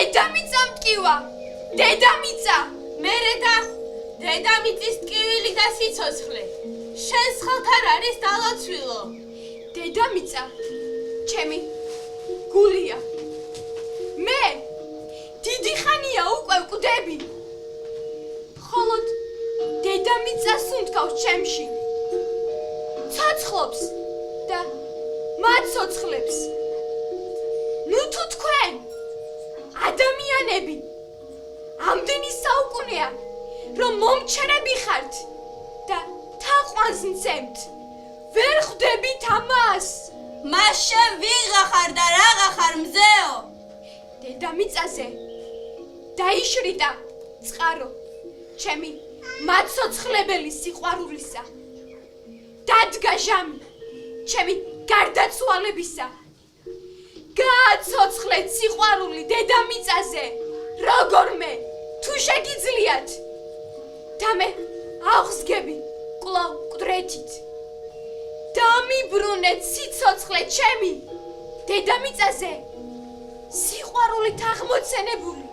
დედამიწა მტკივა. დედამიწა. მერე და დედამიწის ტკივილი და სიცოცხლე. შენს ხელთ არ არის დალოცვილო. დედამიწა ჩემი გულია. მე დიდი ხანია უკვე ვკვდები. ხოლოდ დედამიწას უნდგავს ჩემში. ცოცხლობს და მაცოცხლებს. ნუ თუ თქვენ ადამიანები ამდენი საუკუნეა რომ მომჩერები ხართ და თაყვანს მცემთ. ვერ ხვდებით ამას. მას შენ ვიღა ხარ და რაღა ხარ მზეო? დედამიწაზე დაიშრიდა წყარო ჩემი მაცოცხლებელი სიყვარულისა. დადგა ჟამი ჩემი გარდაცვალებისა. გააცოცხლეთ სიყვარული დედამიწაზე, როგორმე თუ შეგიძლიათ. და მე აღსგები კვლავ მკვდრეთით. დამიბრუნეთ სიცოცხლე ჩემი დედამიწაზე, სიყვარულით აღმოცენებული.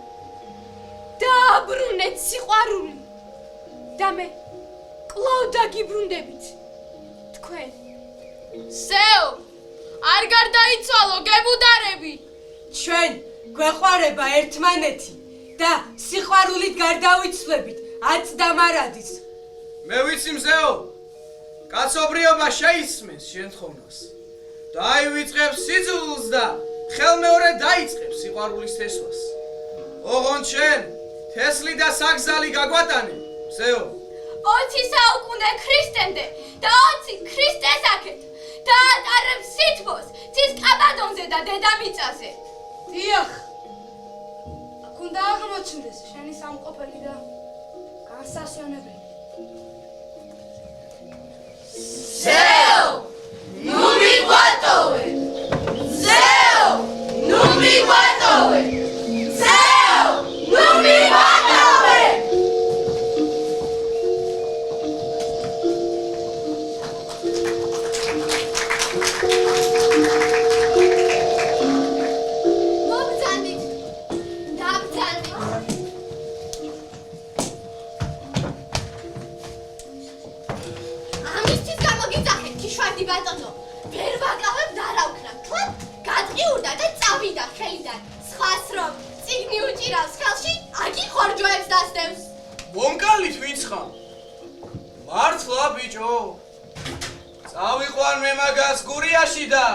დააბრუნეთ სიყვარული და მე კვლავ დაგიბრუნდებით თქვენ. სეო, არ გარდაიცვალო გებუდარები. ჩვენ გვეყვარება ერთმანეთი და სიყვარულით გარდავიცვლებით აცდამარადის. მე ვიცი მზეო, კაცობრიობა შეისმენს შენთხოვნას. დაივიწყებს სიძულს და ხელმეორე დაიწყებს სიყვარულის თესვას. ოღონდ შენ თესლი და საგზალი გაგვატანე, მზეო. 20 საუკუნე ქრისტემდე და 20 ქრისტეს აქეთ დაატარებს სითბოს ცის კაბადონზე და დედამიწაზე. დიახ, აქ უნდა აღმოჩნდეს შენი სამყოფელი და განსასვენებელი. ზეო, ნუ მიგვატოვე. ზეო, ნუ მიგვატოვე. ზეო, ნუ მიგვატოვე. მოგზავნით, დაბრძანეთ. ამისთვის გამოგიძახეთ, ქიშვარდი ბატონო. ვერ ვაკავებ და რა ვქნათ. თქვენ გადყიურდა და წავიდა ხელიდან. სხვას რომ წიგნი უჭირავს ხელში, აგი ხორჯოებს დასდევს. მომკალით ვინც ხარ? მართლა ბიჭო. წავიყვან მე მაგას გურიაში და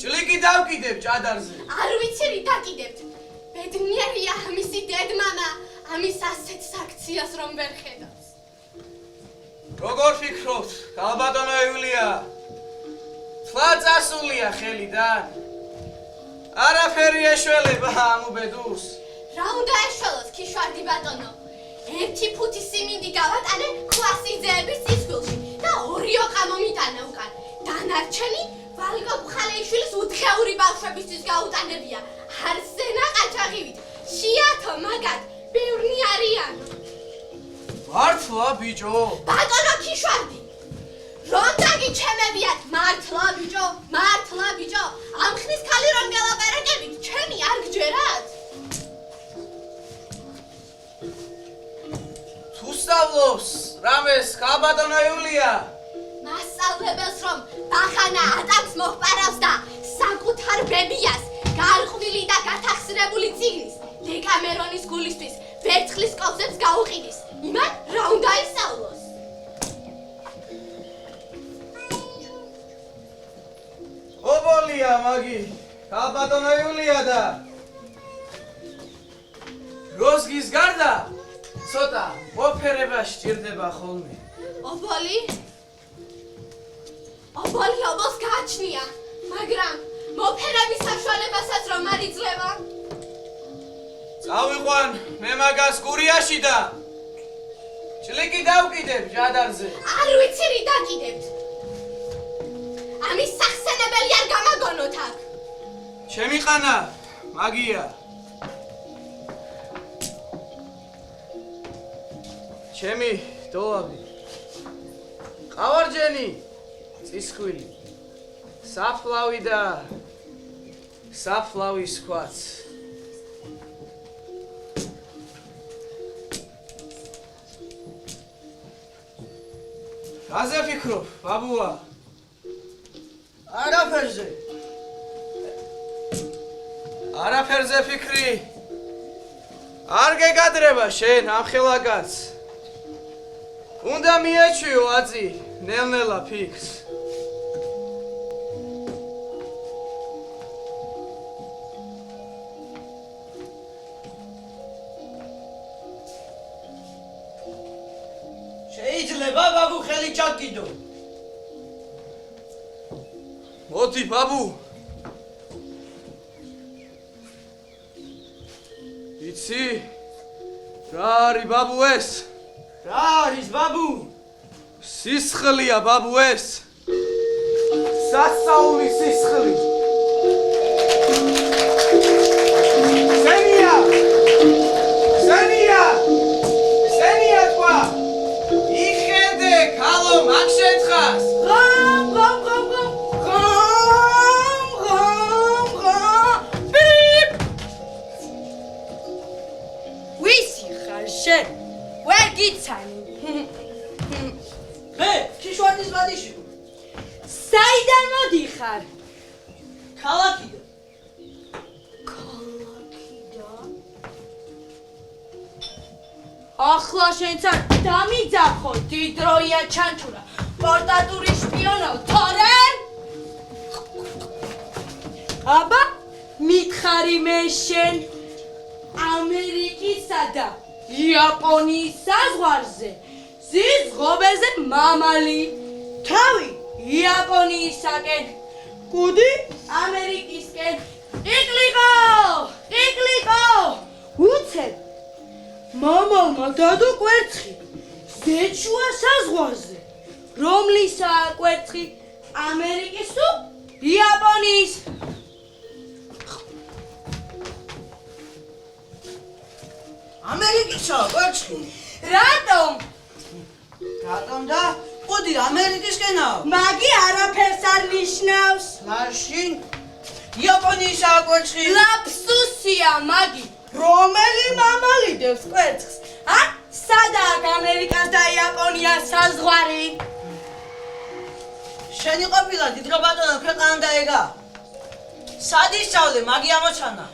ჭლიკი დავკიდებ ჭადარზე. არ ვიცი რით დაკიდებთ. ბედნიერია მისი დედმამა ამის ასეთ საქციას რომ ვერ ხედავს. როგორ ფიქრობთ, ქალბატონო იულია? თლა წასულია ხელიდან. არაფერი ეშველება ამ უბედურს. რა უნდა ეშველოს ქიშვარდი ბატონო? 1 ფუთი სიმინდი გავატანე ქვასიძეების წისქვილში და 2 ოყა მომიტანა უკან. დანარჩენი ვალიკო ბუხალეიშვილის უთხეური ბავშვებისთვის გაუტანებია. არსენა ყაჩაღივით. შეათო მაგათ, ბევრნი არიან. მართლა ბიჭო. ბატონო ქიშვარდი, რომ დაგიჩემებიათ, მართლა ბიჭო, მართლა ბიჭო. ამ ხნის ქალი რომ გელაპარაკებით, ჩემი არ გჯერათ? თუ სწავლობს რამეს ქალბატონო იულია? მასწავლებელს რომ ბახანა ატამს მოჰპარავს და საკუთარ ბებიას გარყვილი და გათახსრებული წიგნის დეკამერონის გულისთვის ვერცხლის კოვზებს გაუყიდის. იმან რა უნდა ისწავლოს? ობოლია მაგი, ქალბატონო იულია და როზგის გარდა ცოტა მოფერება სჭირდება ხოლმე. ობოლი ობოლს გააჩნია, მაგრამ მოფერების საშუალებასაც რომ არ იძლევა. წავიყვან მე მაგას გურიაში და ჭლიკი დავკიდებ ჭადარზე. არ ვიცი რით დაკიდებთ. ამის სახსენებელი არ გამაგონოთ აქ. ჩემი ყანა მაგია. ჩემი დოლაბი. ყავარჯენი წისქვილი. საფლავი და საფლავის ქვაც. რაზე ფიქრობ, ბაბუა? არაფერზე ფიქრი. არ გეგადრება შენ ამხელა კაც. უნდა მიეჩვიო აწი, ნელ-ნელა ფიქს. შეიძლება ბაბუ ხელი ჩაკიდო. მოდი ბაბუ. იცი? რა არის ბაბუ ეს? რა არის ბაბუ? სისხლია ბაბუ ეს. სასაული სისხლი. სენია! სენია! სენია თქვა! იხედე, ქალო, მაგ შეთხას. ვისი ხარ შენ? ვერ გიცანი. მე ქიშვარდის ბადიში. საიდან მოდიხარ? ქალაქიდან. ახლა შენც არ დამიძახო დიდ დროია ჩანჩურა. პორტატური შპიონო, თორე? აბა, მითხარი მე შენ ამერიკისა და იაპონიის საზღვარზე ზიზღობეზე მამალი. თავი იაპონიისაკენ, კუდი ამერიკისკენ. იკლიყო! უცებ მამალმა დადო კვერცხი ზეჩუა საზღვარზე. რომლისაა კვერცხი? ამერიკის თუ იაპონიის? ამერიკისა კვერცხი. რატომ? რატომ და კუდი ამერიკისკენაა? მაგი არაფერს არ ნიშნავს. მაშინ იაპონიისა კვერცხი. ლაფსუსია მაგი. რომელი მამალი დევს კვერცხს? სადაა ამერიკას და იაპონიას საზღვარი? შენი ყოფილა დიდრო ბატონო ქვეყანა დაეგა. სად ისწავლე მაგი ამოცანა?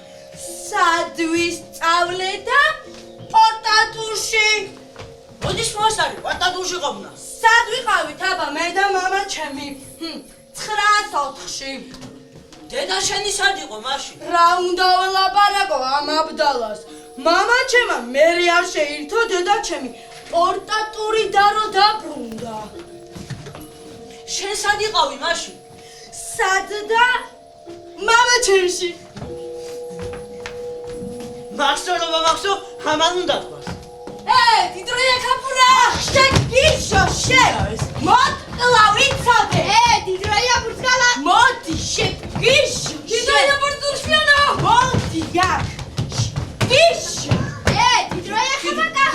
სად ვისწავლე და პორტატურში? მოდის მოსარი პორტატურში ყოფნა. სად ვიყავით აბა მე და მამა ჩემი? 9-4-ში. დედა შენი სად იყო მაშინ? რა უნდა ველაპარაკო ამ აბდალას? მამა ჩემა მერე არ შეირთო დედა ჩემი პორტატური დარო დაბრუნდა. შენ სად იყავი მაშინ? სად და მამა ჩემში. მახსოვობა მახსოვ ამან უნდა თქვას. დიდროია ქაფურა! შენ გიშო შენ! მოკლა ვიცოდე! დიდროია ბურთკალა. მოდი შენ გიშო! დიდროია ბურთურშიანო. მოდი აქ! გიშო! დიდროია ხაბაკა.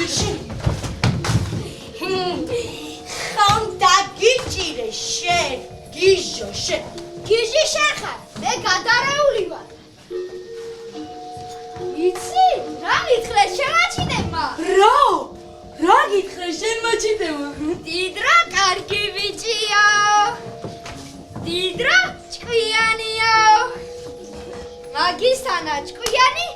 ხომ დაგიჭირე შენ! გიშო შენ! გიჟი შენ ხარ. მე გადარეული ვარ. იცი? რა მითხრე შემაჩინებმა? რა გითხრე შენ მოჩიტემა? დიდრა კარგი ბიჭია. დიდრა ჭკვიანია. მაგისანა ჭკვიანი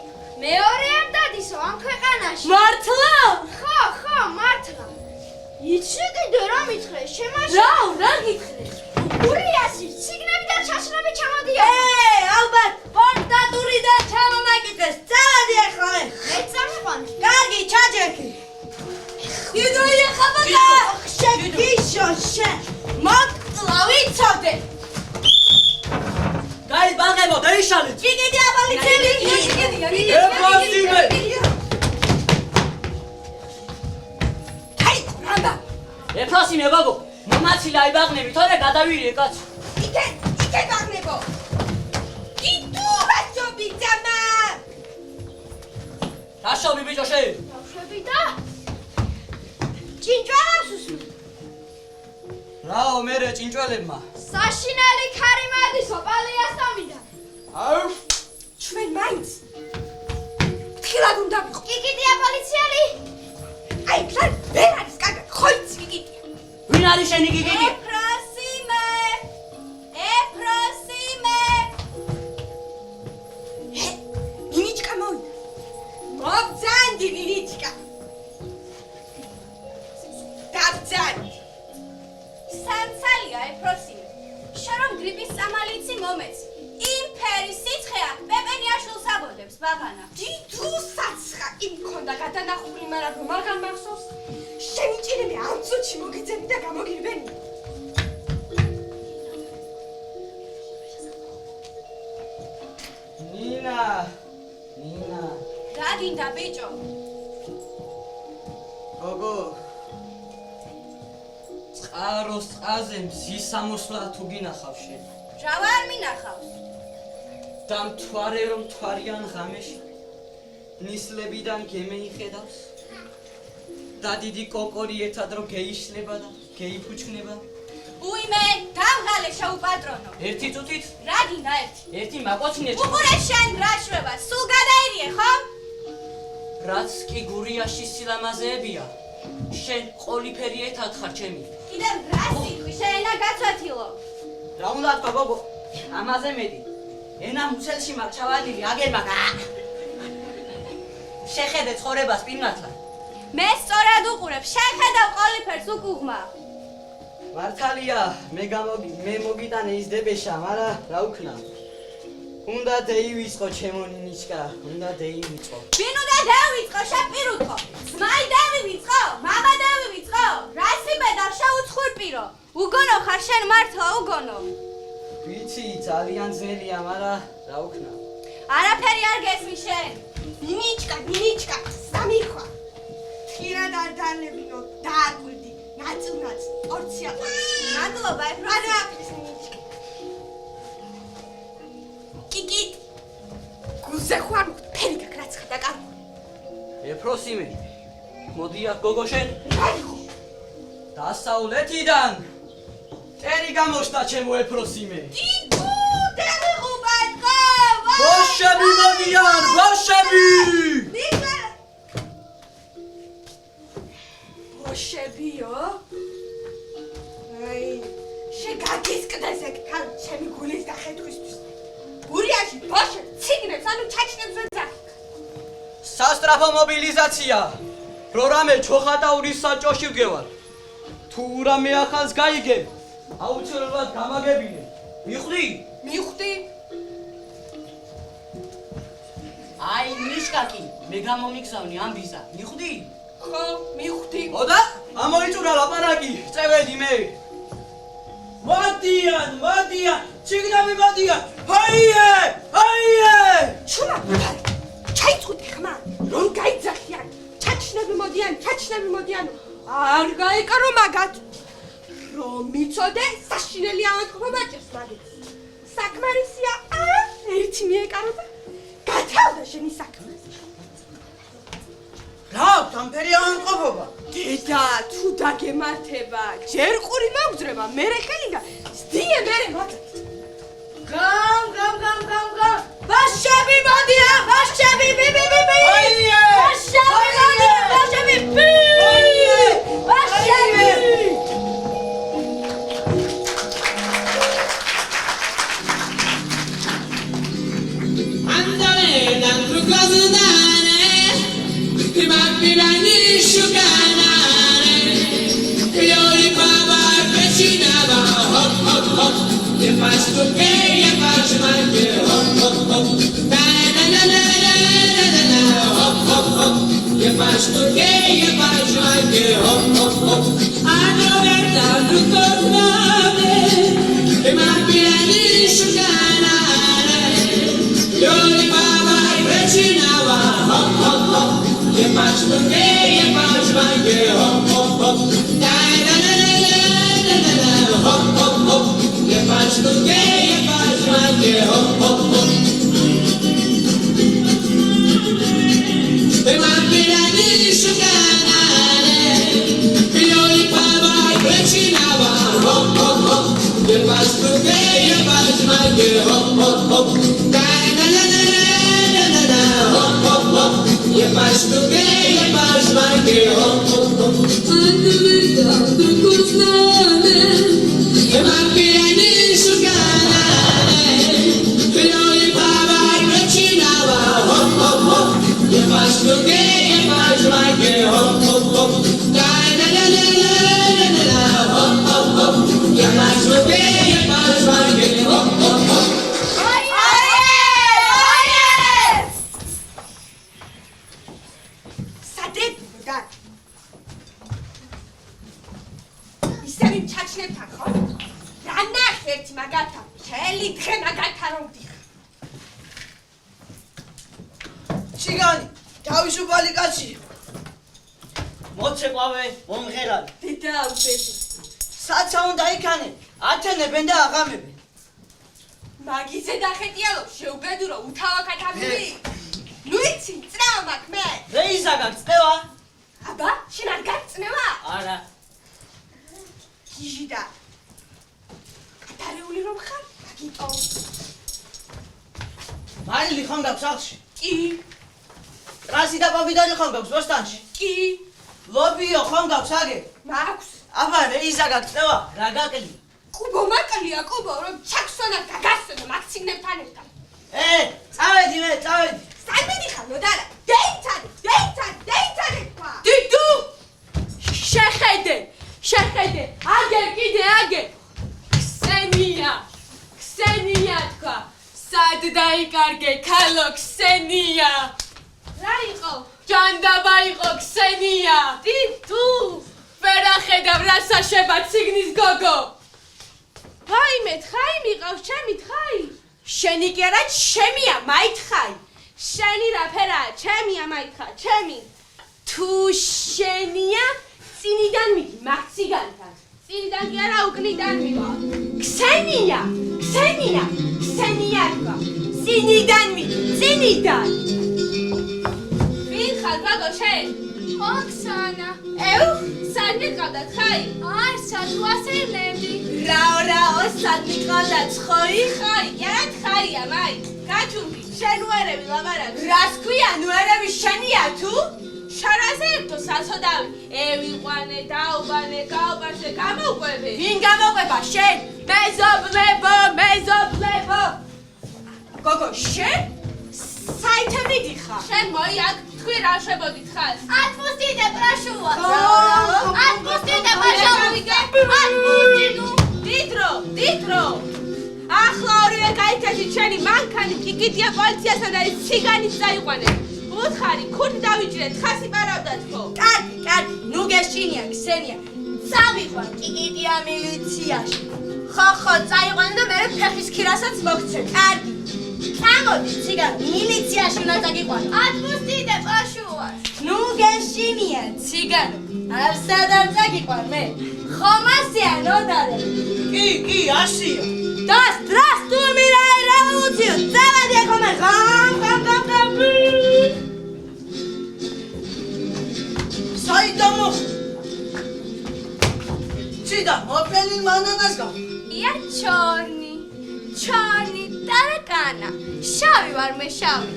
მეორე არ დადისო ამ ქვეყანაში. მართლა? ხო, მართლა. იცი კიდე რა მითხრე შემაჩინე? რა გითხრე? გურიასი სიგნები და ჩაშრები ჩამოდია. ალბათ პორტატური და ჩამომაკითხეს. წავედი ახლა მე. მე წამიყვანე. კარგი, ჩაჯექი. დიდროია ხაბაკა! შენ გიშო შენ! მოკლა ვიცოდე! გაი ბაღებო დაიშალეთ. ჭიკიდი აბალიცელი! ეფროსიმე! ეფროსიმე ბაბო, მომაცილე აიბაღნები, თორე გადავირიე კაცი. იკე ბაღნებო! იტუ ბაჭო ბიძამა! დაშობი ბიჭო შენ. ბავშვები და ჭინჭვალებს უსმენ. რაო მერე ჭინჭველებმა. საშინელი ქარი მადისო პალიასტომიდან. ჩვენ მაინც თხილად უნდა ვიყო. კიკიდია პოლიციელი. აი, ხარ ვერ არის კარგად, ხო იცი კიკიდია. ვინ არის შენი იცი მომეცი. იმ ფერის სიცხეა პეპენიაშვილს აბოდებს ბაღანა. დიდუ საცხა იმ ქონდა გადანახული, მაგრამ რომ არ გამახსოვს. შენი ჭირები ამ წუთში მოგიძებდი და გამოგირბენი. ნინა. რა გინდა ბიჭო? გოგო. წყაროს წყაზე მზის სამოსვლა თუ გინახავ შენ. რა ვარ მინახავს? და მთვარე რომ მთვარიან ღამეში ნისლებიდან გემეიხედავს და დიდი კოკორი ერთად რომ გეიშლება და გეიფუჩქნება. უიმე, დამღალე შეუპატრონო. ერთი წუთით რა გინდა ერთი? ერთი მაყოჩნია უყურე შენ რა შვება, სულ გადაერიე ხო? რაც კი გურიაში სილამაზეებია შენ ყოლიფერი ერთად ხარ ჩემი. კიდევ რა სიტყვი შეენა გაცვათილო? რა უნდა თქვა გოგო? ამაზე მეტი. ენა მუცელში მაგ ჩავადილი აგერ მაგა. შეხედე ცხოვრებას პირნათლად. მე სწორად უყურებ, შეხედავ ყოლიფერს უკუღმა. მართალია, მე მოგიტანე ის დებეშა, მაგრამ რა ვქნა? უნდა დაივიწყო ჩემო ნინიჩკა, უნდა დაივიწყო. ვინ უნდა დავიწყო, შეპირუტყო? ძმაი დავივიწყო, მამა დავივიწყო? რას იმედავ შეუცხურპირო? უგონო ხარ შენ მართლა უგონო. ვიცი, ძალიან ძნელია, მაგრამ რა ვქნა? არაფერი არ გესმი შენ. ნინიჩკა, სამიხვა. თირად არ დალებინო, დააკვირდი. ნაწილ, პორცია. მადლობა, არა აფრის ნინიჩკა. კიკი. გულზე ხوار ფერი გაკრაცხა და კარგული. ეფროსიმე. მოდია გოგო შენ. რა იყო? დასავლეთიდან. ტერი გამოშთა ჩემო ეფროსიმე. დიდუ, დაღუპატყო. ბოშები მოდიან, ბოშები! ბოშებიო? აი, შეგაგისკდეს ეგ თან ჩემი გულის დახედვისთვის. გურიაში ბოშებს ციგნებს, ანუ ჩაჩნებს ეძახი. სასტრაფო მობილიზაცია. პროგრამე ჩოხატაურის საჭოში ვგევარ. თუ რამე ახალს გაიგებ, აუცილებლად გამაგებინე. მიხვდი? მივხვდი? აი ნიშკაკი, მე გამომიგზავნი ამ ვიზა. მიხვდი? ხო, მივხვდი. ოდა? ამოიწურა ლაპარაკი, წევედი მე. მოდიან, ციგნები მოდიან. ჰაიე! ჩუმა, ჩაიწყვიტე ხმა, რომ გაიძახიან. ჩაჩნები მოდიან. არ გაიკარო მაგათ. რომ მიცოდე, საშინელი ავანტყოფა მაჭერს მაგით. საკმარისია, ერთი მიეკარო და გათავდა შენი საქმე. რა, თამფერი ავანტყოფობა. დედა, თუ დაგემართება, ჯერ ყური მოგძრება, მერე ხელი და ზდიე მერე მაგათ. გამ. ბაშები მოდიან, ბაშები, ბი. ჰაიე! ბაშები, ბი. ბაშები. Andale dentro cosudane, ti mappirani sciuganare, io li baba e pecinava, hop hop hop, e fas tu che e fas manche, hop hop hop, na hop hop hop, e fas tu che e fas manche, hop hop hop, andale dentro cosudane, ti mappirani sciuganare. Io li baba e pecinava, hop hop hop, e fas tu che e fas manche, hop hop hop, na hop hop hop, e fas tu che e fas manche, hop hop hop. E mappirani sciuganare, io li baba e pecinava, hop hop hop, e fas tu che e fas manche, hop hop hop, hop hop hop, e faz tu que e faz mais que hop hop hop. Andando cruzane, e mappirani sciuganare, io li baba e pecinava, hop hop hop, e faz tu que e faz mais que hop hop hop. Hop hop hop, e faz tu que e faz mais que hop hop hop. ისევ იმ ჩაჩნებთან ხო? რა ნახე ერთი მაგათა, მთელი დღე მაგათა რომ ვდიხარ. ჩიგანი, თავისუფალი კაცი. მოცეყვავე, მომღერალი. დედა უბედი. საცა უნდა იქანე, ათენებენ და აღამებენ. მაგიზე დახედიალო, შეუბედურო, უთავაკათაბილი. ნუ იცი, წნევა მაქვს მე. რეიზა გაგწევა? აბა, შენ არ გაწნევა? არა. გიჟიდა. გადარეული რომ ხარ? გიტო. მარილი ხომ გაქვს სახლში? კი, ტრასი და პომიდორი ხომ გაქვს ბოსტანში? კი, ლობიო ხომ გაქვს აგე? მაქვს. აბა რეიზა გაგწევა? რა გაკლია? კუბო მაკლია, კუბო, რომ ჩაქსონა გაგასწონო მაქსიმნებთან ერთად. წავედი მე, წავედი. სამედი ხარ ნოდარა. დეიცადე თქვა. დიდუ! შეხედე, აგე. ქსენია თქვა. სად დაიკარგე, ქალო ქსენია. რა იყო? ჯანდაბა იყო ქსენია. დიდუ! ვერახედავ რა საშება ციგნის გოგო. ვაიმე, თხაი მიყავს, ჩემი თხაი. შენი კი არა, ჩემია, მაითხაი. შენი რა ფერაა? ჩემია მაითხა, ჩემი. თუ შენია, წინიდან მიდი, მაგციგანთან. წინიდან კი არა, უკნიდან მივა. ქსენია თქვა. წინიდან მიდი, წინიდან. ვინ ხარ, გოგო, შენ? ოქსანა. სად მიყავდა თხაი? არ სათვასელები. რაო, სად მიყავდა ცხოი? ხაი, არა თხაია, მაი. გაჩუმდი, შენ უერები ლაბარაკ. რას ქვია, ნუერები შენია თუ? შარაზე ერთო საცოდავი. ვიყვანე, დაუბანე, გაუბანე, გამოვყვები. ვინ გამოყვება, შენ? მეზობლებო. გოგო, შენ? საით მიდიხარ? შენ მოიაკ, თქვი რა შებოდით ხალს? Отпустите, прошу вас. Отпустите, пожалуйста. Отпустите. დიტრო. ახლა ორივე გაიქეთით შენი მანქანი კიკიტია პოლიციასთან და ის ციგანიც დაიყვანე. უთხარი, ქურდი დავიჭირეთ, ხასი პარავდათ ხო? კარგი, ნუ გეშინია, ქსენია. წავიყვან კიკიტია მილიციაში. ხო, წაიყვან და მე ფეხის ქირასაც მოგცემ. კარგი. წამოდი, ციგანი, მილიციაში უნდა წაგიყვანო. Отпустите, прошу вас. ნუ გეშინია, ციგანო. არ სადარ წაგიყვან მე. ხომასია ნოდარე. კი, ასია. Здравствуй, революция! Заводи come гам. საიდამო. ჩიდა, მოფელი მანანას გამ. Я чёрный таракана. Შავი ვარ მე შავი.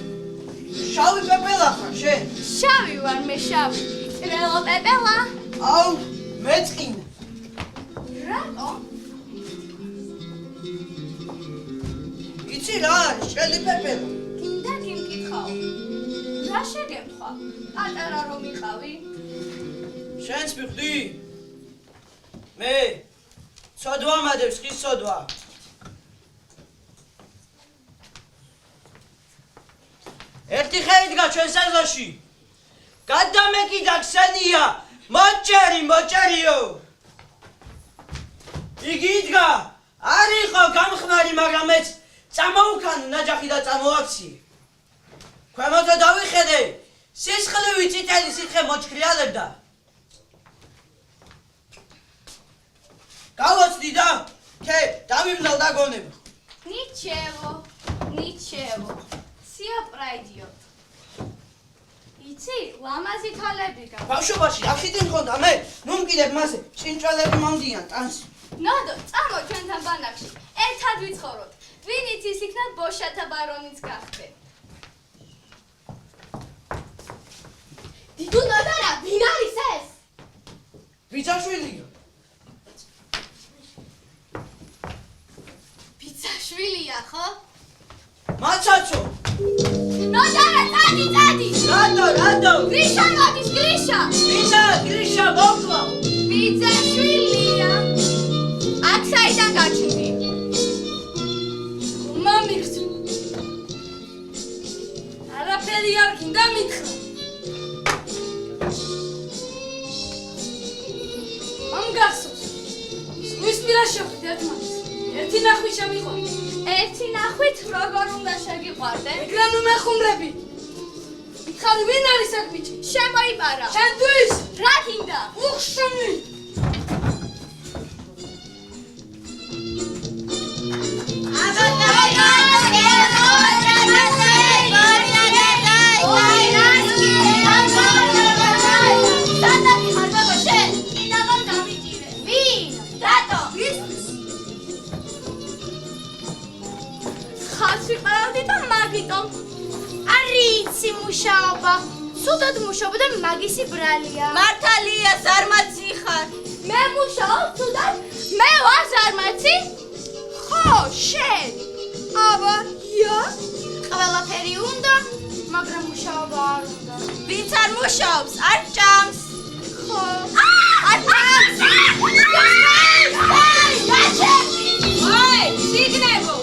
შავი პეპელა ხარ შენ? შავი ვარ მე შავი. ტრელო პეპელა. აუ, მეწყინა. რატო? იცი რა არის შენი პეპელა? კიდე გიმკითხავ. რა შეგემთხვა? პატარა რომ იყავი? შენც მივხვდი? მე ცოდვა მადებს, ხის ცოდვა. ერთი ხე იდგა ჩვენ საზოში. გადამეკიდა ქსენია, მოჭერიო. იგი იდგა, არ იყო გამხმარი, მაგრამ მეც წამოუქანი ნაჯახი და წამოაქციე. ქვემოთო დავიხედე, სისხლივი წითელი სითხე მოჩქრიალებდა. გავოცდი და დავიმლავ დაგონება. Ничего. Сия пройдет. იცი, ლამაზი თვალები გაქვს. ბავშვობაში ახიდი მქონდა მე, ნუ მკიდებ მასე, ჭინჭვალები მომდიან ტანს. ნოდო, წამო ჩვენთან ბანაკში. ერთად ვიცხოვროთ. ვინ იცის იქნა ბოშათა ბარონიც გახდე. დიდუ ნოდარა, ვინ არის ეს? ბიძაშვილია. ბიძაშვილია, ხო? მაცაცო. ნოდარა, წადი! რატო? გრიშა მოდის, გრიშა! გრიშა მოკლა. ბიძაშვილია. აქ საიდან გაჩვდი? მამიქს. არაფერი არ გინდა მითხრა. ამ გასოს. შევხვდით ერთმანეთს. ერთი ნახვით შემიყვანეთ. ერთი ნახვით როგორ უნდა შეგიყვარდე? ეგრე ნუ მეხუმრები. მითხარი ვინ არის აქ ბიჭი? შემოიპარა. შენთვის რა გინდა? უხშენი. მუშაობა. სუდად მუშაობა და მაგისი ბრალია. მართალია ზარმაცი ხარ. მე მუშაობ სუდად? მე ვარ ზარმაცი? ხო, შენ. აბა, ია? ყველაფერი უნდა, მაგრამ მუშაობა არ უნდა. ვინც არ მუშაობს, არ ჭამს. ხო. არ ჭამს. აი, სიგნებო.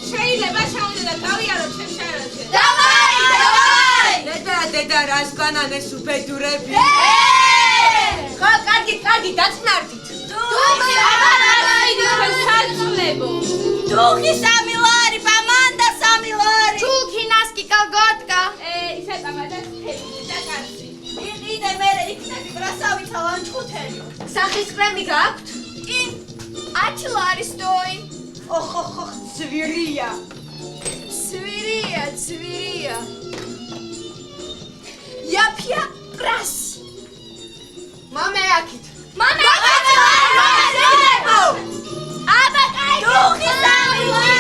შეიძლება შევიდე და გავიარო ჩემ შენობაში. დედა რას განანეს უბედურები? ხო, კარგი, დაწნარდით. Духи сами лари, поманда сами лари. Чулки наски колготка. Ისე წამადა თელი და კაცი. იყიდე მე იქნები ბრასავით ალანჩხუთერიო. სახის კრემი გაქვთ? კი. 10 ლარი სტოი. ოხ, ცვირია. ცვირია. Yapia pras. მამე აქით. Mama. Აბა კაი. Духи сами лари.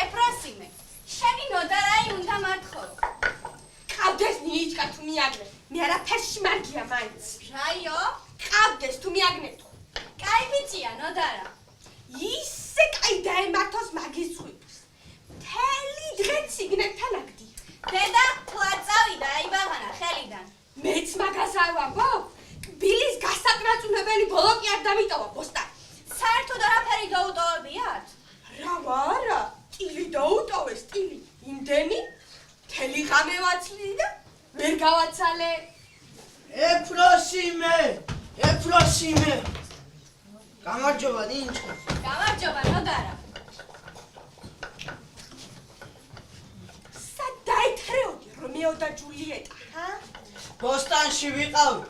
ეფროსიმე, შენი ნოდარაი უნდა მართხოვო. ყავდეს ნიჩკა თუ მიაგნე. მე არაფერში მარგია მაინც. რაიო? ყავდეს თუ მიაგნეთო. კაი ბიჭია ნოდარა. ისე კაი დაემართოს მაგის ხვიებს. მთელი დღე ციგნებთან აგდია. დედა თლა წავიდა აიბაღანა ხელიდან. მეც მაგას არ ვამბობ. ბილის გასაკრაწუნებელი ბოლო კი არ დამიტოვა ბოსტა. საერთოდ არაფერი დაუტოვებიათ? რა ვარა? ტილი დაუტოვეს, ტილი. იმდენი? მთელი ღამე ვაცლი და ვერ გავაცალე. ეფროსიმე. გამარჯობა, ნინჩა. გამარჯობა ნოდარა. სად დაეთრეოდი რომეო და ჯულიეტა, ჰა? ბოსტანში ვიყავი.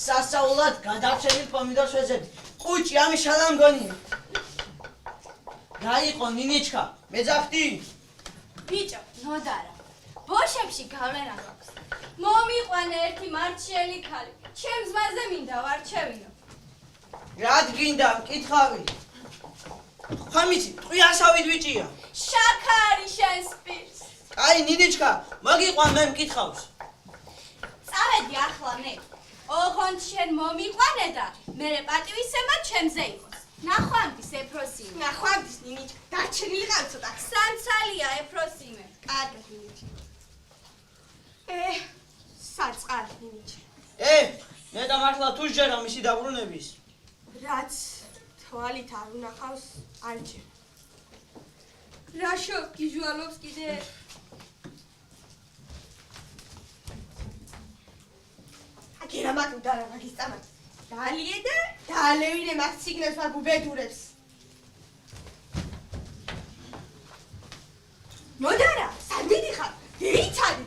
სასაულად გადარჩენილ პომიდორს ვეძებდი. ყუჭი ამიშალა მგონია. რა იყო ნინიჩკა? მეძახდი? ბიჭო, ნოდარა. ბოშებში გავლენა გვაქვს. მომიყვანე ერთი მარჩიელი ქალი. ჩემს ძმაზე მინდა ვარჩევინო. რა გინდა მკითხავი? ხამიცი, ტყვიასავით ბიჭია. შაქარი შენს პირს. აი ნინიჩკა, მოგიყვან მე მკითხავს. წავედი ახლა მე. ოღონდ შენ მომიყვანე და მე პატივისცემა ჩემზე იყოს. ნახვამდის ეფროსიმე. ნახვამდის ნინიჩკა. დარჩენილი ყავ ცოტა. სამცალია ეფროსიმე. კარგად ნინიჩკა. საწყალი ნინიჩკა. მე და მართლა თუ შეჯერა მისი დაბრუნების. რაც თვალით არ უნახავს, არ ჯერ. რაშო გიჟვალობს კიდე? აგერა მაგდა რა მაგის წამად. დაალიე და დაალევინე მაგ ციგნებს მაგ უბედურებს. ნოდარა, სად მიდიხარ? დეიცადი.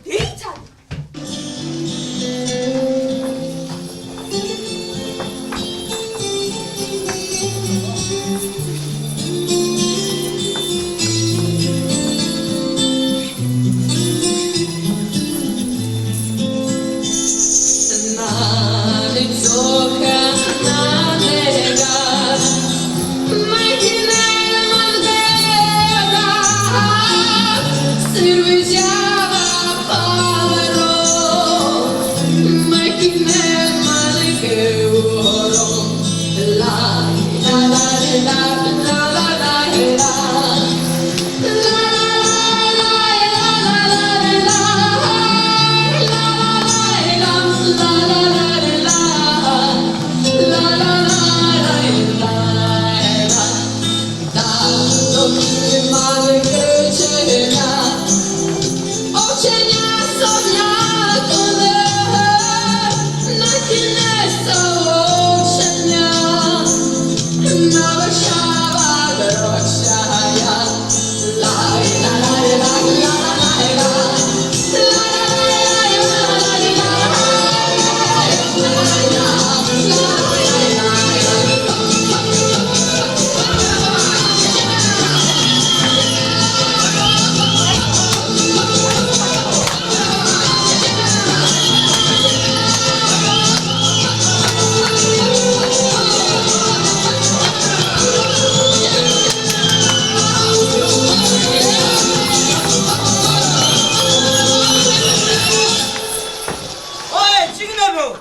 გოგო.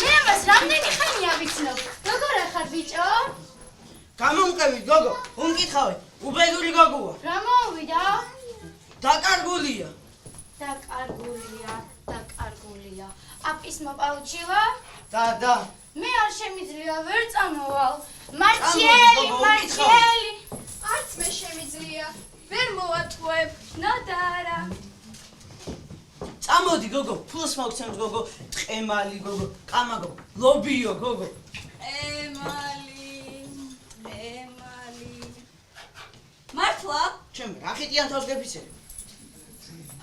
მე ამას რამდენი ხანია ვიცნობ? როგორ ახარ ბიჭო? გამომყევით გოგო. უმკითხავით. უბედური გოგოა. რა მოვიდა? დაკარგულია. დაკარგულია. აპის მოპაუჩილა? და. მე არ შემიძლია ვერ წამოვალ. მარტიელი. არც მე შემიძლია. ვერ მოვატყუებ. ნოდარა. წამოდი გოგო. ფულს მოგცემს გოგო. ტყემალი გოგო. კამაგო. ლობიო გოგო. ემალი. მართლა? ჩემ რახიტიან თავს გეფიცე.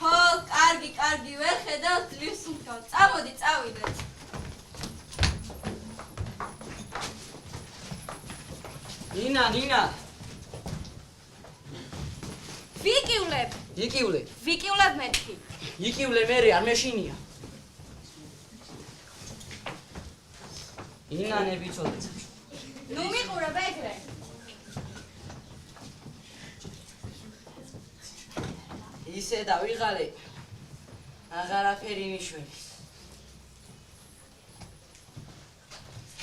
ხო, კარგი, ვერ ხედავ ძლივს მქონს. წამოდი, წავიდეთ. ნინა. ვიკივლებ. იკივლე. ვიკივლებ მეთქი. იკივლე მერე არ მეშინია. ნინანე ვიცოდეთ. ნუ მიყურებ ეგრე. ისე დავიღალე. აღარაფერი ნიშნავს.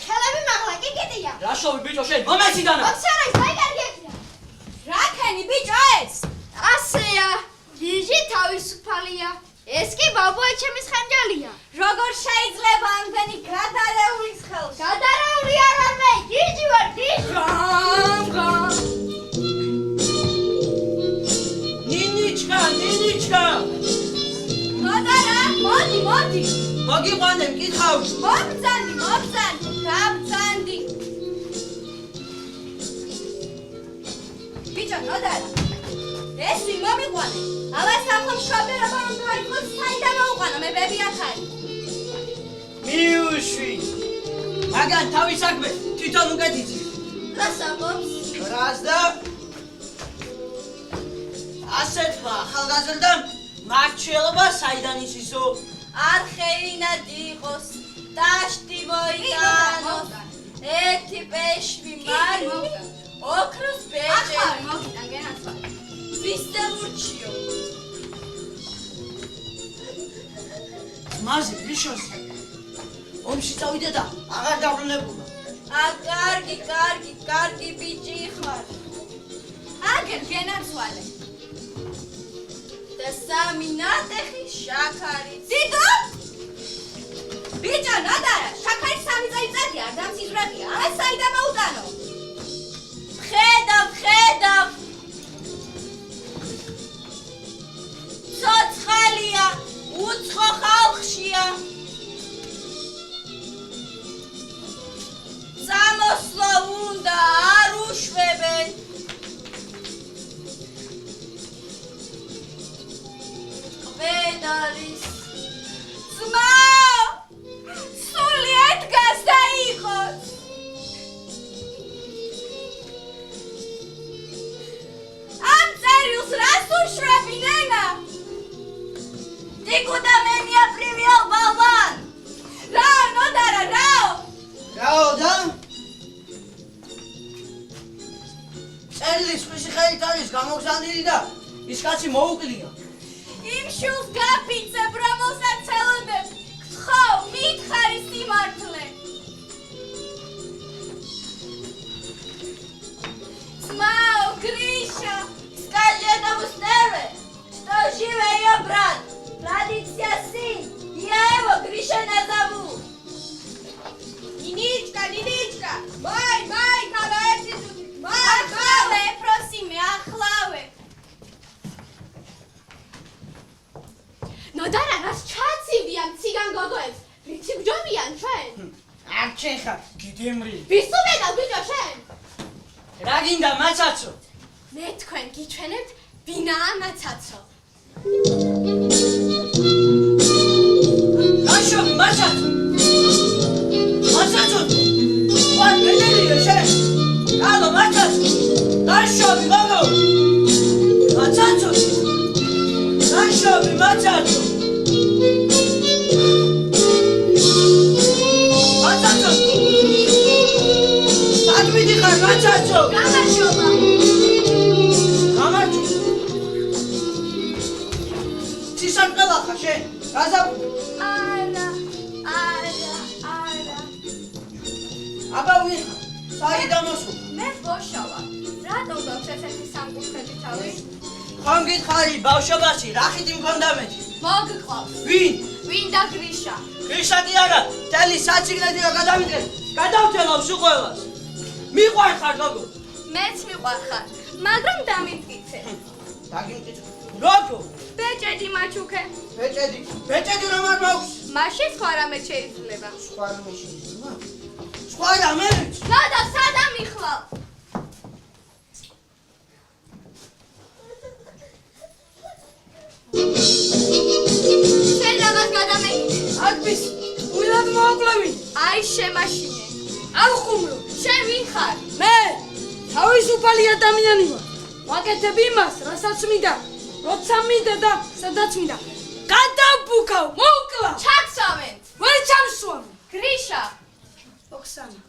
ხელები მაღლა კი კიდია. რა შოვი ბიჭო შენ? მომეციდანა. ოქსარაი, გაიგარგია. რა ქენი ბიჭო ეს? ასეა. გიჟი თავისუფალია. ეს კი ბაბუა ჩემის ხანჯალია. როგორ შეიძლება ამდენი გადარეულის ხელს? გადარეული არ ვარ, გიჟი ვარ, გიჟი. ნინიჩკა. ნოდარა, მოდი. მოგიყვანე, მკითხავ. მომწანდი, გამწანდი. ბიჭო, ნოდარა. ეს მომიყვანე. ამას ახლა მშობერობა რომ გაიგოს, საიდან მოუყვანო, მე ბები ახალი. მიუშვი. მაგან თავის საქმე თვითონ უკეთიცი. რას ამბობს? რას და ასეთმა ახალგაზრდამ მარჩელობა საიდან ისისო? არხეინად იყოს, დაშტი მოიტანოს, ერთი პეშვი მარი, ოქროს ბეჭი. ახლა მოგიტან გენაცვალე. ვისდემურჩიო. მაზე ბიშოს. ომში წავიდე და აღარ დაბრუნებულა. კარგი ბიჭი ხარ. აგერ გენაცვალე. და სამი ნატეხი შაქარი. დიდო? ბიჭო, ნოდარა, შაქარი 3 წელი არ დამსიზრებია. ამას საიდან მოუტანო? ხედავ. ცოცხალია, უცხო ხალხშია. სამოსლო უნდა არ უშვებენ. ვედალის ძმა სული ედგას და იყოს. ამ წერილს რას უშვები ნენა? დიკუდა მენია პრივიალ ბალბან. რაო ნოდარა, რაო და წერილი სხვისი ხელით არის გამოგზავნილი და ის კაცი მოუკლია. იმ შულს გაფიცებ, რომელსაც ელოდებ. ხო, მითხარი სიმართლე. Смао, Гриша, скажи этому Стеве, что живе ее брат. Родится сын, я его Гриша назову. Ниничка, бай, калайцы тут. Ахлаве, просим, ахлаве. ნოდარა, რას ჩაცივდიან ციგან გოგოებს? რითი გჯობიან ჩვენ? არ ჩეხა, გიდემრი. ვის უბედავ ბიჭო შენ? რა გინდა მაცაცო? მე თქვენ გიჩვენებთ ვინაა მაცაცო. გაშობი მაცაცო. ვარ მენელია შენ. კალო მაცაცო. გაშობი გოგო. მაცაცო. გაშობი მაცაცო. მაცაცო. სადმიდი ხარ მაცაცო? გამარჯობა. ცისარტყელა ხარ შენ? გაზაფხული. არა. აბა ვიხარ? საიდან მოსულ? მე ბოშა ვარ. რატომ გაქვს ესეთი სამკუთხედი თავი? ხომ გითხარი ბავშვობაში რა ხიდი მქონდა მე? მოგყავს. ვინ? ვინ და გრიშა? გრიშადი არა, თელი საჩიგნეთი რა გადავიდგე. გადავთელავ შუყველას. მიყვარხარ გოგო. მეც მიყვარხარ, მაგრამ დამიმტკიცე. დაგიმტკიცე. როგორ? ბეჭედი მაჩუქე. ბეჭედი რომ არ მაქვს? მაშინ სხვა რამე შეიძლება. სხვა რამე შეიძლება? სხვა რამე? გადა სადა მიხვალ? შენ რაღაც გადამეკიდე. აკბის, ვილად მოუკლევი. აი შემაშინე. არ ხუმრო. შენ ვინ ხარ? მე თავისუფალი ადამიანი ვარ. ვაკეთებ იმას, რასაც მინდა. როცა მინდა და სადაც მინდა. გადავბუქავ, მოვკლა. ჩაქსავენ. ვერ ჩამსვამ. გრიშა. ოქსანა.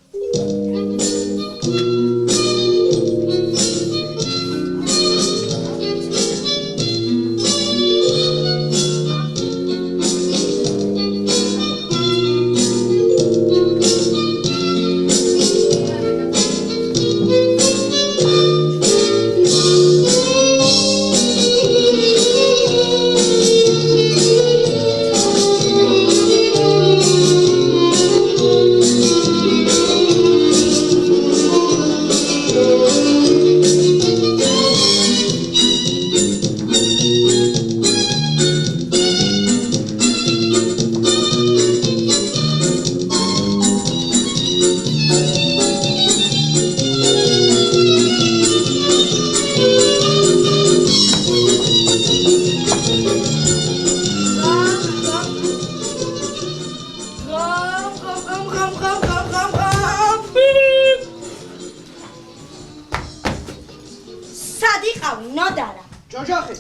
სადიყავი ნოდარა. ჯოჯოხი.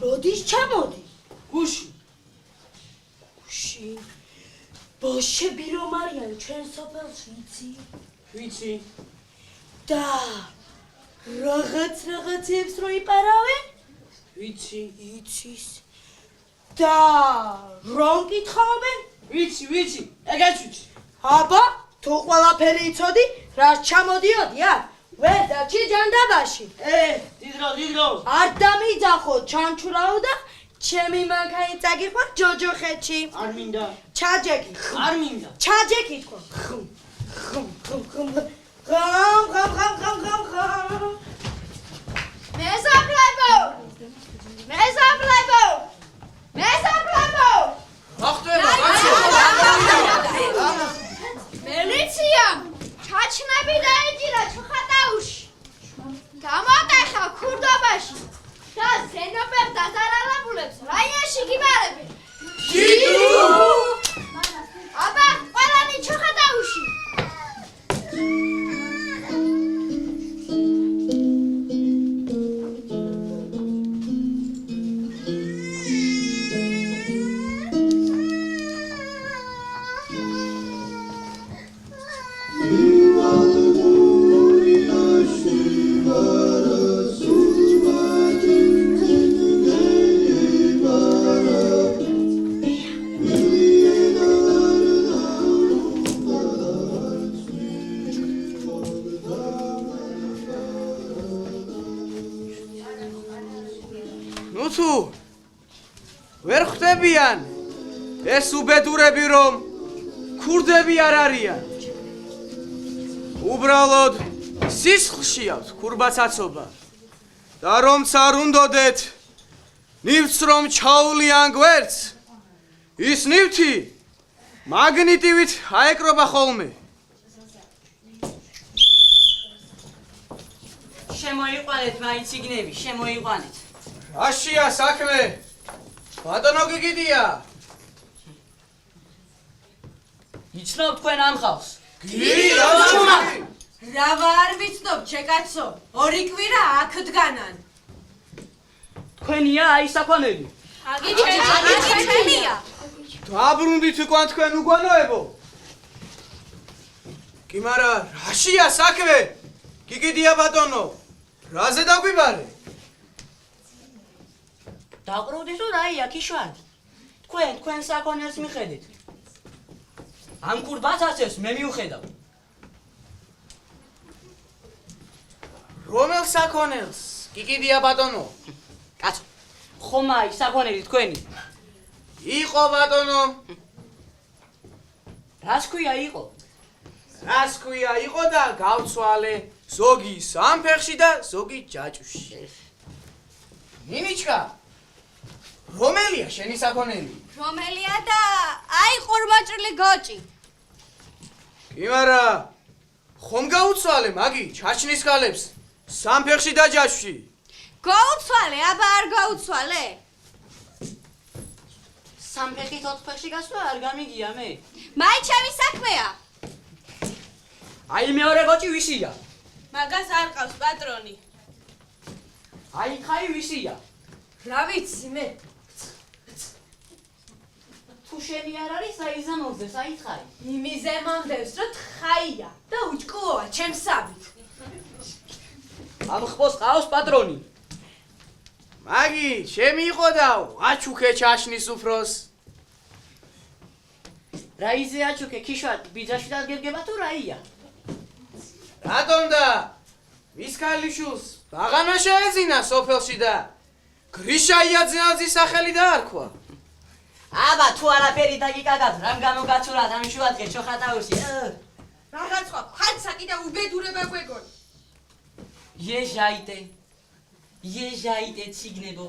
როდის ჩამოდი? გუში. გუში. ბოშები რომ არიან ჩვენ სოფელში იცი? ვიცი. და რაღაცებს რო იპარავენ? ვიცი. იცის. და რომ კითხავენ? ვიცი. ეგეც ვიცი. აბა, თუ ყველაფერი იცოდი, რას ჩამოდიოდი აქ? ვერ დარჩი ჯანდაბაში. დიდრო. არ დამიძახო ჩანჩურაო და ჩემი მანქანი წაგიხვა ჯოჯოხეთში. არ მინდა. ჩაჯეკი. არ მინდა. ჩაჯეკი თქო. ხომ. მეზობლებო! ახტება, მილიცია! ჩაჩნები დაეჭირა ჩხატაუში. გამოტეხა ქურდობაში და ზენოფერ დაზარალებულებს რაიონში გიბარებენ. აბა, ყველანი ჩხატაუში. თუ ვერ ხვდებიან ეს უბედურები რომ ქურდები არ არიან. უბრალოდ სისხლში აქვს ქურბაცაცობა და რომც არ უნდოდეთ ნივთს რომ ჩაულიან გვერდს, ის ნივთი მაგნიტივით აეკრობა ხოლმე. შემოიყვანეთ მაინც იგნები, შემოიყვანეთ. რაშია საქმე? ბატონო გიგიდია. იცნობ თქვენ ამ ხალხს? რა ვარ ვიცნობ, ჩეკაცო. 2 კვირა აქ დგანან. თქვენია აი საქონელი. აგი ჩემია. დაბრუნდით უკან თქვენ უგვანოებო. კი მარა რაშია საქმე? გიგიდია ბატონო. რაზე დაგვიბარე? დაყრუდით თუ რაია ქიშვარდი. თქვენ საქონელს მიხედით. ამ კურბაცაცებს მე მიუხედავ. რომელ საქონელს? კიკიდია ბატონო. კაცო, ხომა ის საქონელი თქვენი. იყო ბატონო. რას ქვია იყო? რას ქვია იყო და გავცვალე. ზოგი სამფეხში და ზოგი ჯაჭვში. ნინიჩკა. რომელია შენი საქონელი? რომელია და აი ყურმაჭრილი გოჭი. კი მარა ხომ გაუცვალე მაგი ჩაჩნის კალებს სამფეხში და ჯაჭვში. გაუცვალე, აბა არ გაუცვალე. სამფეხით ოთხფეხში გასვლა არ გამიგია მე. მაი ჩემი საქმეა. აი მეორე გოჭი ვისია? მაგას არ ყავს პატრონი. აი ხაი ვისია? რა ვიცი მე? თუ შენი არ არის აიზამოზე საითხარი. იმიზე მომდევს რომ თხაია და უჭკუოა ჩემსავით. ამ ხბოს ყავს პატრონი. მაგი ჩემი იყო და აჩუქე ჩაშნის უფროს. რაიზე აჩუქე ქიშვარდი ბიძაში დაგებგება თუ რაია? რატომ და მის ქალიშვილს ბაღანა შეეძინა სოფელში და გრიშა იაძინაძის სახელი დაარქვა. აბა თუ არაფერი დაგიკაგავს რამ გამოგაცურათ ამ შუადღე ჩოხატაურში. რაღაც ხო, ხალხსა კიდე უბედურება გვეგონი. Езжайте, цигнебо.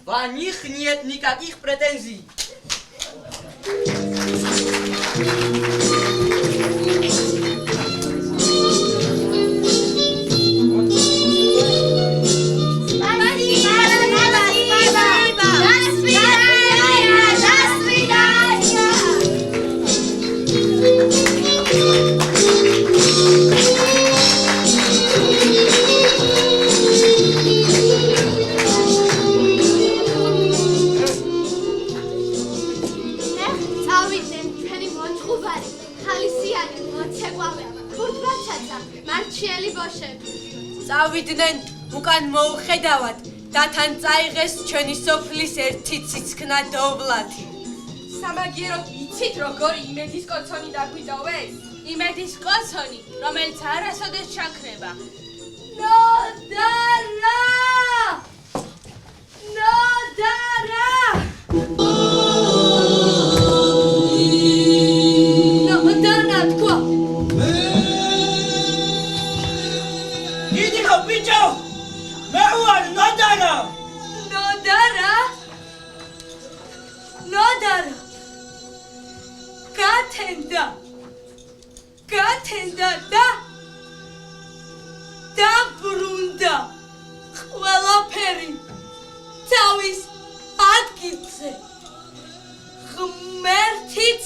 Во них нет никаких претензий. წავიდნენ უკან მოუხედავად და თან წაიღეს ჩვენი სოფლის ერთი ციცქნა დოვლათი. სამაგიეროდ იცით როგორი იმედის კოცონი დაგვიტოვეს? იმედის კოცონი, რომელიც არასოდეს ჩაქრება. ნოდარა! ნოდარა თქვა. Иди ха бичო! მე ვარ ნოდარა! ნოდარა! გათენდა და დაბრუნდა ყველაფერი თავის ადგილზე. ღმერთიც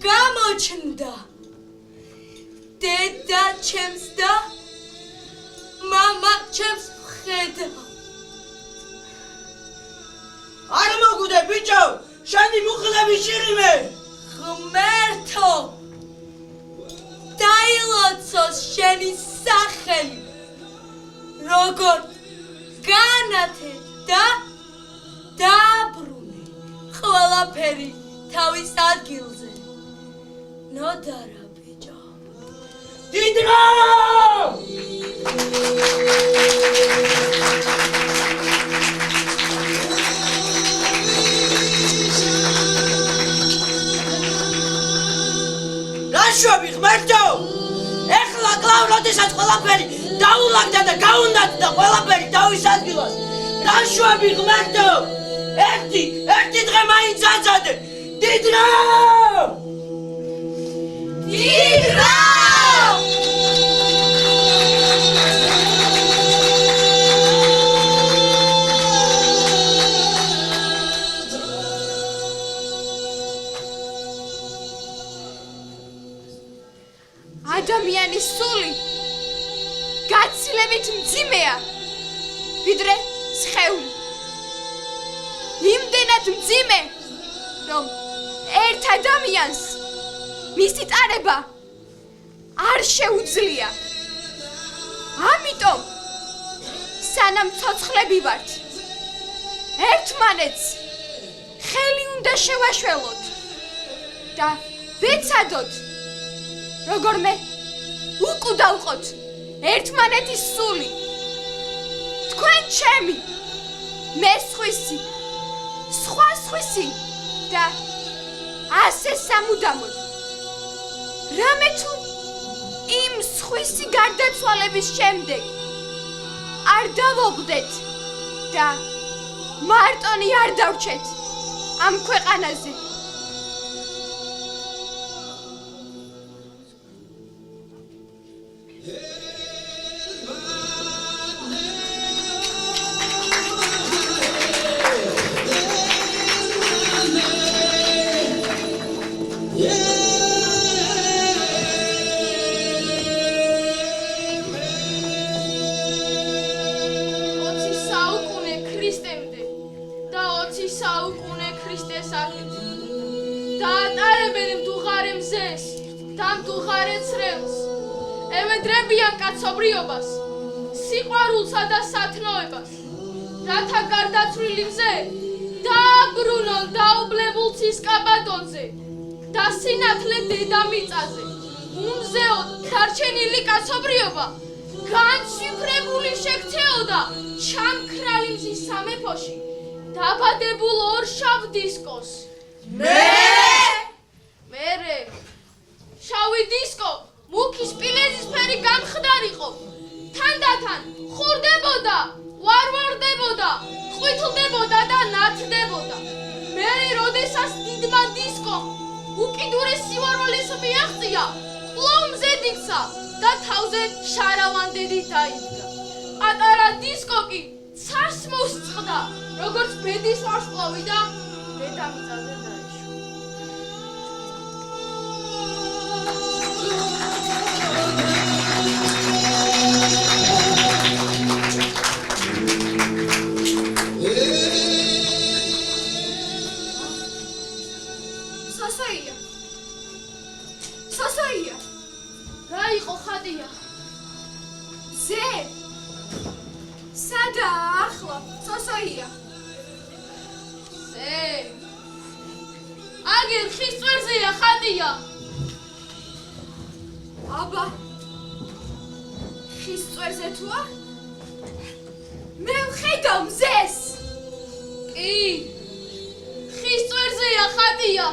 გამოჩნდა დედა ჩემს და მამა ჩემს ხედავ. არ მოგუდე ბიჭო! შენი მუხლები შირიმე! ღმერთო! დაილოცოს შენი სახელი, როგორ განათე და დაბრუნე ყველაფერი თავის ადგილზე. ნოდარა ბიჭო. დიდრა! რაშობი ღმერთო! ეხლა კლავ როდესაც ყველაფერი დაულაგდა და გაუნდადა ყველაფერი თავის ადგილას. რაშობი ღმერთო! ერთი დღე მაინც აცადე. დიდრა! ადამიანის სული გაცილებით მძიმეა, ვიდრე სხეული. იმდენად მძიმე, რომ ერთ ადამიანს მისი ტარება არ შეუძლია. ამიტომ სანამ ცოცხლები ვართ. ერთმანეთს ხელი უნდა შევაშველოთ და ვეცადოთ, როგორმე უკვდავყოთ ერთმანეთის სული. თქვენ ჩემი, მე სხვისი, სხვა სხვისი და ასე სამუდამოდ. რამე თუ იმ სხვისი გარდაცვალების შემდეგ არ დავობდეთ და მარტონი არ დავრჩეთ ამ ქვეყანაზე. საუკუნე ქრისტეს აქეთ დაატარებენ მდუღარე მზეს და მდუღარე ცრემლს, ევედრებიან კაცობრიობას, სიყვარულსა და სათნოებას, რათა გარდაცვლილი მზე დააბრუნონ დაუბლებულ ცისკაბადონზე და სინათლე დედამიწაზე. უმზეოდ დარჩენილი კაცობრიობა განცვიფრებული შექცეოდა ჩამქრალი მზის სამეფოში დაბადებულ ორშავ დისკოს. მერე შავი დისკო მუქი სპილენძისფერი გამხდარიყო. თანდათან ხურდებოდა, ვარვარდებოდა, ყვითლდებოდა და ნათდებოდა. მერე როდესაც დიდმა დისკომ უკიდურეს სიყვარულის მიაღწია, კვლავ იქცა და თავზე შარავანდელი დაიდგა. პატარა დისკო კი ცარს მოსწყდა, როგორც ბედის ვარსკვლავი და დედამიწაზე დაეშვა. სოსოია. რა იყო ხატია? ზე. სადა ახლა სოსოია. ზე. აგერ ხის წვერზეა ხატია. აბა. ხის წვერზე თუა? მე ვხედავ მზეს. კი. ხის წვერზეა ხატია.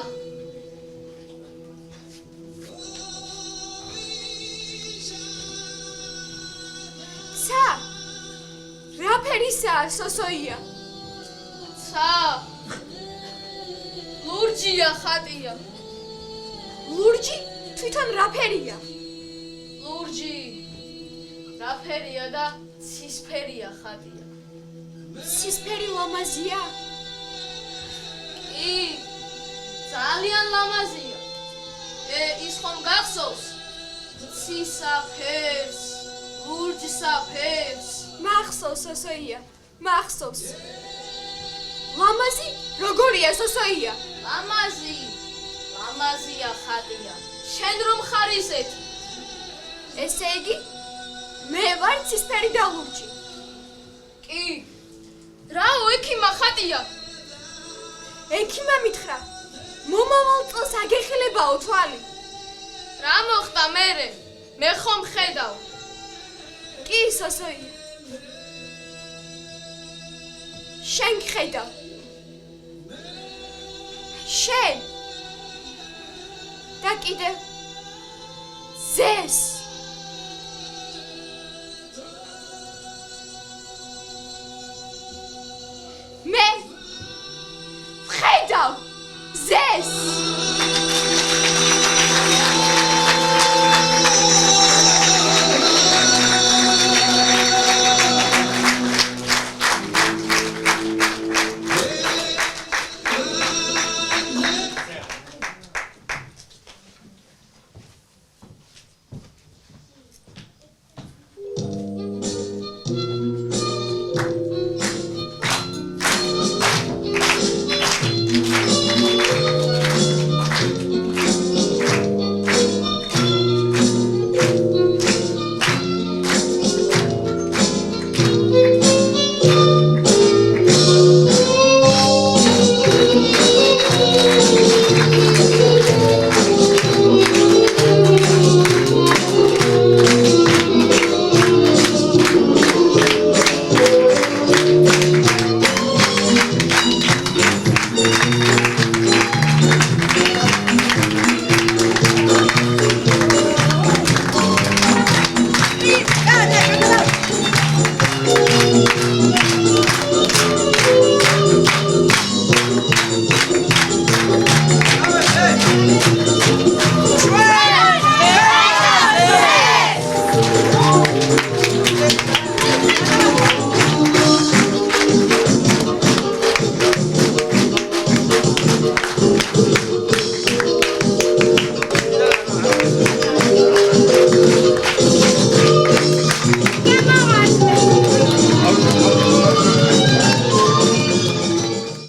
რა ფერისაა სოსოია? ცა. ლურჯია ხატია. ლურჯი თვითონ რა ფერია? ლურჯი რა ფერია და ცისფერია ხატია. ცისფერი ლამაზია? კი. ძალიან ლამაზია. ის ხომ გახსოვს? ცისაფერს, ლურჯსაფერს. მახსოვს სოსოია, მახსოვს. ლამაზი როგორია სოსოია? ლამაზია ხატია. შენ რომ ხარ ისეთ? ესე იგი მე ვარ ცისფერი და ლურჯი. კი. რაო ექიმა ხატია? ექიმა მითხრა, მომავალ წელს აგეხილებაო თვალი. რა მოხდა მერე? მე ხომ ხედავ. კი სოსოია. შენ ხედავ. შენ და კიდევ ზეს. მე ხედავ ზეს.